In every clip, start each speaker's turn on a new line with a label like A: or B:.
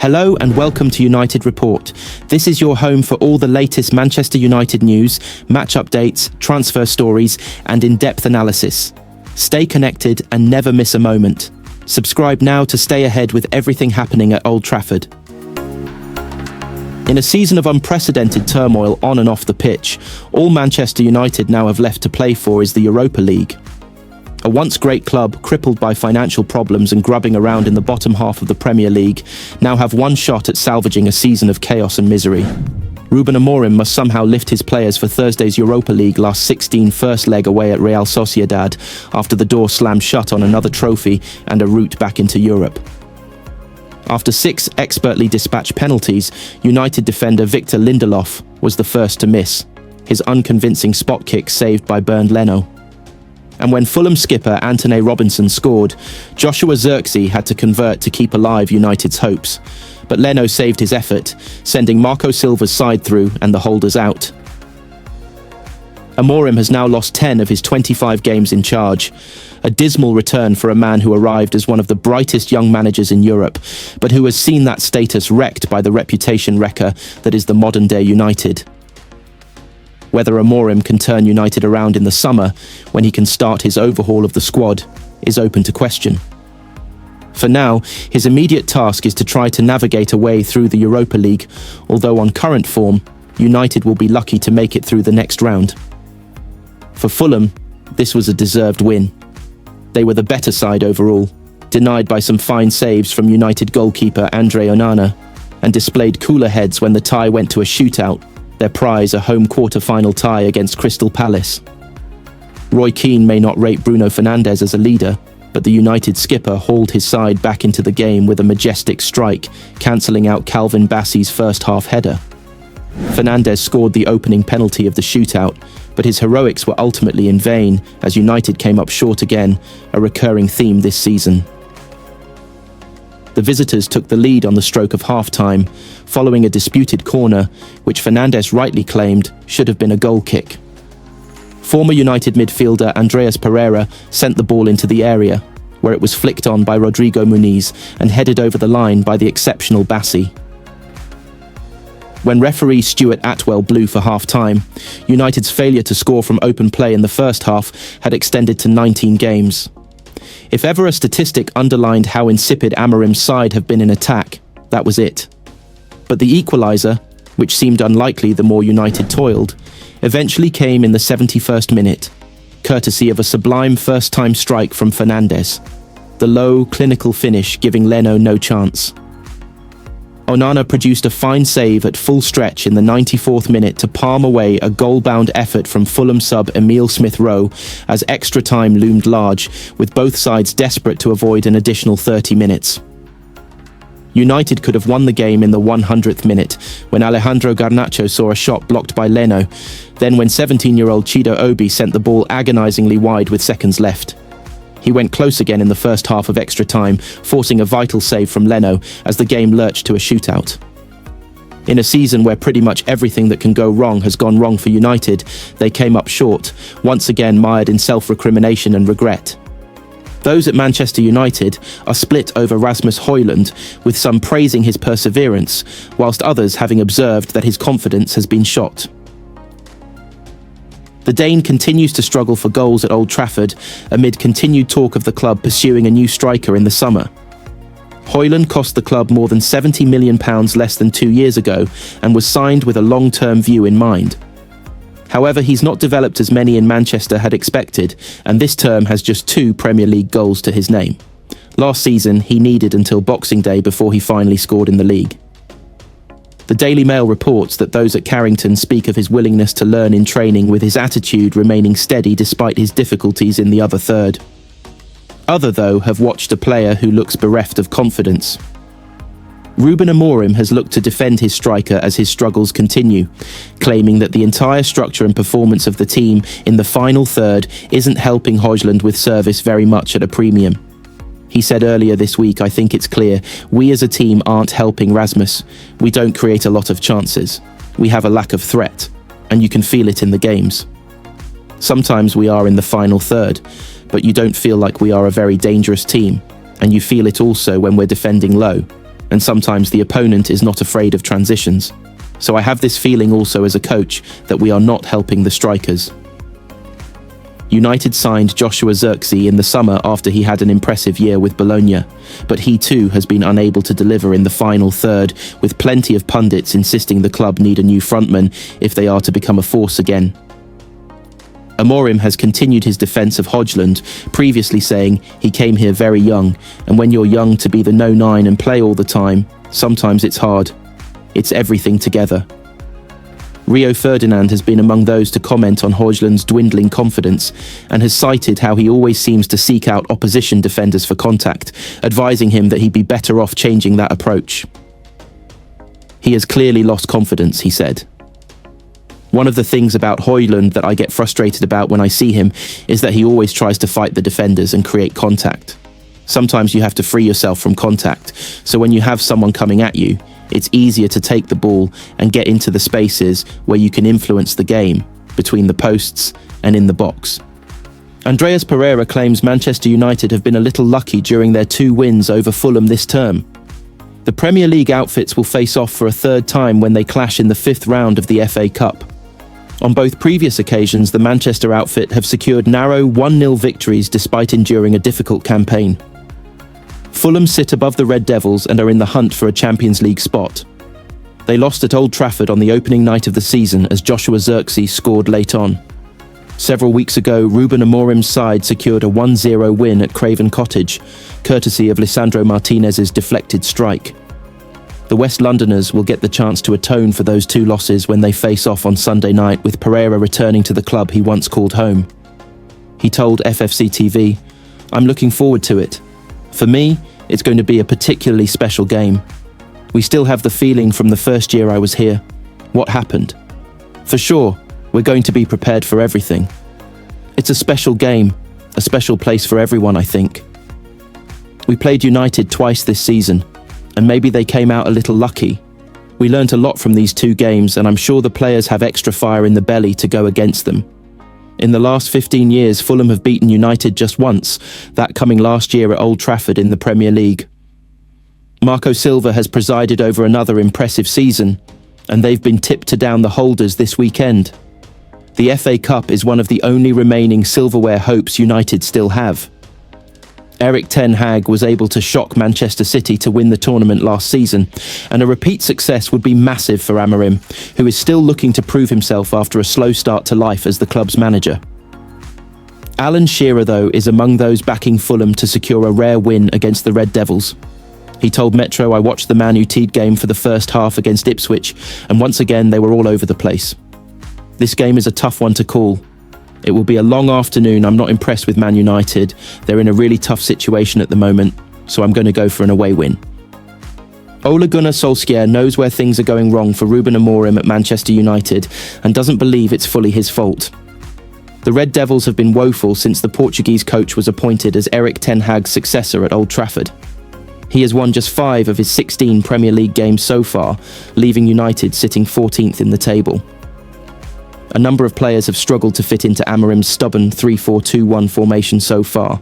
A: Hello and welcome to United Report. This is your home for all the latest Manchester United news, match updates, transfer stories, and in-depth analysis. Stay connected and never miss a moment. Subscribe now to stay ahead with everything happening at Old Trafford. In a season of unprecedented turmoil on and off the pitch, all Manchester United now have left to play for is the Europa League. A once great club, crippled by financial problems and grubbing around in the bottom half of the Premier League, now have one shot at salvaging a season of chaos and misery. RUBEN AMORIM must somehow lift his players for Thursday's Europa League last 16 first leg away at Real Sociedad after the door slammed shut on another trophy and a route back into Europe. After 6 expertly dispatched penalties, United defender Victor Lindelof was the first to miss, his unconvincing spot kick saved by Bernd Leno. And when Fulham skipper Anthony Robinson scored, Joshua Zirkzee had to convert to keep alive United's hopes. But Leno saved his effort, sending Marco Silva's side through and the holders out. AMORIM has now lost 10 of his 25 games in charge. A dismal return for a man who arrived as one of the brightest young managers in Europe, but who has seen that status wrecked by the reputation wrecker that is the modern-day United. Whether AMORIM can turn United around in the summer, when he can start his overhaul of the squad, is open to question. For now, his immediate task is to try to navigate a way through the Europa League, although on current form, United will be lucky to make it through the next round. For Fulham, this was a deserved win. They were the better side overall, denied by some fine saves from United goalkeeper Andre Onana, and displayed cooler heads when the tie went to a shootout, their prize a home quarter-final tie against Crystal Palace. Roy Keane may not rate Bruno Fernandes as a leader, but the United skipper hauled his side back into the game with a majestic strike, cancelling out Calvin Bassey's first-half header. Fernandes scored the opening penalty of the shootout, but his heroics were ultimately in vain as United came up short again, a recurring theme this season. The visitors took the lead on the stroke of half-time, following a disputed corner, which Fernandes rightly claimed should have been a goal kick. Former United midfielder Andreas Pereira sent the ball into the area, where it was flicked on by Rodrigo Muniz and headed over the line by the exceptional Bassey. When referee Stuart Atwell blew for half-time, United's failure to score from open play in the first half had extended to 19 games. If ever a statistic underlined how insipid AMORIM's side have been in attack, that was it. But the equaliser, which seemed unlikely the more United toiled, eventually came in the 71st minute, courtesy of a sublime first-time strike from Fernandes, the low, clinical finish giving Leno no chance. Onana produced a fine save at full stretch in the 94th minute to palm away a goal-bound effort from Fulham sub Emile Smith-Rowe as extra time loomed large, with both sides desperate to avoid an additional 30 minutes. United could have won the game in the 100th minute, when Alejandro Garnacho saw a shot blocked by Leno, then when 17-year-old Chido Obi sent the ball agonisingly wide with seconds left. He went close again in the first half of extra time, forcing a vital save from Leno as the game lurched to a shootout. In a season where pretty much everything that can go wrong has gone wrong for United, they came up short, once again mired in self-recrimination and regret. Those at Manchester United are split over Rasmus Højlund, with some praising his perseverance, whilst others having observed that his confidence has been shot. The Dane continues to struggle for goals at Old Trafford amid continued talk of the club pursuing a new striker in the summer. Højlund cost the club more than £70 million less than 2 years ago and was signed with a long-term view in mind. However, he's not developed as many in Manchester had expected, and this term has just 2 Premier League goals to his name. Last season, he needed until Boxing Day before he finally scored in the league. The Daily Mail reports that those at Carrington speak of his willingness to learn in training, with his attitude remaining steady despite his difficulties in the other third. Others, though, have watched a player who looks bereft of confidence. RUBEN AMORIM has looked to defend his striker as his struggles continue, claiming that the entire structure and performance of the team in the final third isn't helping Højlund with service very much at a premium. He said earlier this week, "I think it's clear, we as a team aren't helping Rasmus. We don't create a lot of chances. We have a lack of threat, and you can feel it in the games. Sometimes we are in the final third, but you don't feel like we are a very dangerous team, and you feel it also when we're defending low. and sometimes the opponent is not afraid of transitions. So I have this feeling also as a coach that we are not helping the strikers. United signed Joshua Zirkzee in the summer after he had an impressive year with Bologna, but he too has been unable to deliver in the final third, with plenty of pundits insisting the club need a new frontman if they are to become a force again. Amorim has continued his defence of Højlund, previously saying he came here very young, and when you're young to be the no nine and play all the time, sometimes it's hard. It's everything together. Rio Ferdinand has been among those to comment on Højlund's dwindling confidence and has cited how he always seems to seek out opposition defenders for contact, advising him that he'd be better off changing that approach. He has clearly lost confidence, he said. One of the things about Højlund that I get frustrated about when I see him is that he always tries to fight the defenders and create contact. Sometimes you have to free yourself from contact, so when you have someone coming at you, it's easier to take the ball and get into the spaces where you can influence the game, between the posts and in the box. Andreas Pereira claims Manchester United have been a little lucky during their 2 wins over Fulham this term. The Premier League outfits will face off for a third time when they clash in the 5th round of the FA Cup. On both previous occasions, the Manchester outfit have secured narrow 1-0 victories despite enduring a difficult campaign. Fulham sit above the Red Devils and are in the hunt for a Champions League spot. They lost at Old Trafford on the opening night of the season as Joshua Zirkzee scored late on. Several weeks ago, RUBEN AMORIM'S side secured a 1-0 win at Craven Cottage, courtesy of Lisandro Martinez's deflected strike. The West Londoners will get the chance to atone for those 2 losses when they face off on Sunday night, with Pereira returning to the club he once called home. He told FFC TV, "I'm looking forward to it. For me, it's going to be a particularly special game. We still have the feeling from the first year I was here. What happened? For sure, we're going to be prepared for everything. It's a special game, a special place for everyone, I think. We played United twice this season, and maybe they came out a little lucky. We learnt a lot from these 2 games, and I'm sure the players have extra fire in the belly to go against them. In the last 15 years, Fulham have beaten United just once, that coming last year at Old Trafford in the Premier League. Marco Silva has presided over another impressive season, and they've been tipped to down the holders this weekend. The FA Cup is one of the only remaining silverware hopes United still have. Erik Ten Hag was able to shock Manchester City to win the tournament last season, and a repeat success would be massive for Amorim, who is still looking to prove himself after a slow start to life as the club's manager. Alan Shearer, though, is among those backing Fulham to secure a rare win against the Red Devils. He told Metro, "I watched the Man United game for the first half against Ipswich, and once again they were all over the place. This game is a tough one to call. It will be a long afternoon. I'm not impressed with Man United. They're in a really tough situation at the moment, so I'm going to go for an away win." Ole Gunnar Solskjaer knows where things are going wrong for RUBEN Amorim at Manchester United and doesn't believe it's fully his fault. The Red Devils have been woeful since the Portuguese coach was appointed as Erik Ten Hag's successor at Old Trafford. He has won just 5 of his 16 Premier League games so far, leaving United sitting 14th in the table. A number of players have struggled to fit into Amorim's stubborn 3-4-2-1 formation so far,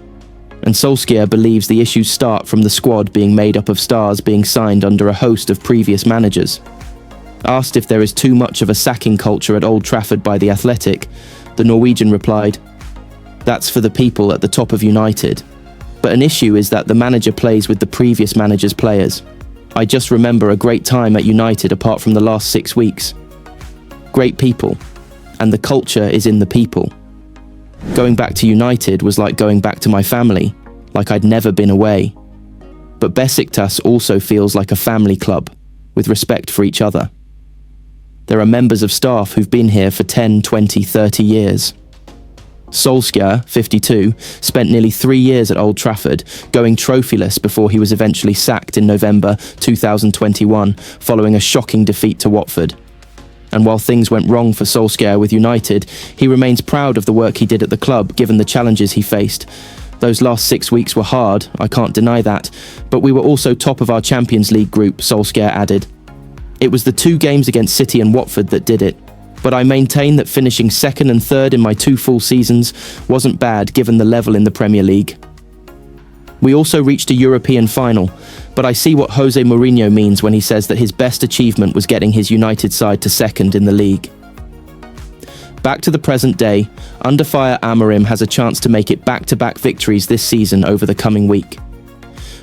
A: and Solskjaer believes the issues start from the squad being made up of stars being signed under a host of previous managers. Asked if there is too much of a sacking culture at Old Trafford by the Athletic, the Norwegian replied, "That's for the people at the top of United. But an issue is that the manager plays with the previous manager's players. I just remember a great time at United apart from the last 6 weeks. Great people. And the culture is in the people. Going back to United was like going back to my family, like I'd never been away. But Besiktas also feels like a family club, with respect for each other. There are members of staff who've been here for 10, 20, 30 years. Solskjaer, 52, spent nearly 3 years at Old Trafford, going trophyless before he was eventually sacked in November 2021, following a shocking defeat to Watford. And while things went wrong for Solskjaer with United, he remains proud of the work he did at the club, given the challenges he faced. Those last 6 weeks were hard, I can't deny that, but we were also top of our Champions League group, Solskjaer added. It was the 2 games against City and Watford that did it. But I maintain that finishing 2nd and 3rd in my 2 full seasons wasn't bad given the level in the Premier League. We also reached a European final, but I see what Jose Mourinho means when he says that his best achievement was getting his United side to second in the league. Back to the present day, under fire Amorim has a chance to make it back-to-back victories this season over the coming week.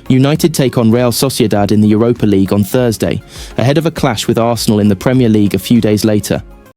A: United take on Real Sociedad in the Europa League on Thursday, ahead of a clash with Arsenal in the Premier League a few days later.